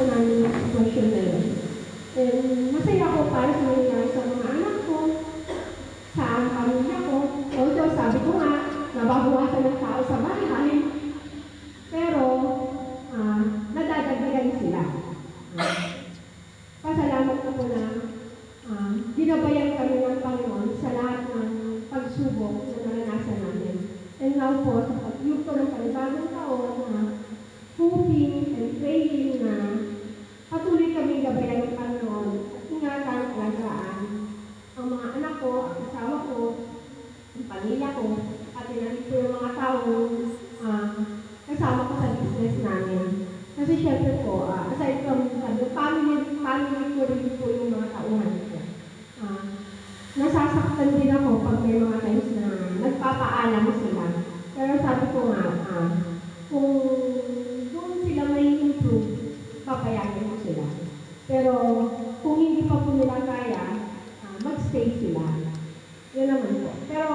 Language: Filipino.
naranasan namin yung sitwasyon na yun. And masaya ako para sa nangyayari sa mga anak ko, sa pamilya ko. Although sabi ko nga, nababawasan ng tao sa bahay, pero nadadagdagan sila. Pasalamat ako na ginabayan kami ng Panginoon sa lahat ng pagsubok na naranasan namin. And now po, sa pagyugto ng panibagong taon, hoping and praying na patuloy kami gabayan ng Panginoon at ingatan, alagaan ang mga anak ko, ang asawa ko, ang pamilya ko, at inalito yung mga taong kasama ko sa business namin. Kasi syempre po, aside from family ko rin po yung mga tauhan ko. Nasasaktan din ako pag may mga times na nagpapaalam sila. Pero sabi ko nga, kung doon sila may improve, papayagan ko sila. Pero kung hindi pa po nila kaya, mag-stay sila. Yun naman po. Pero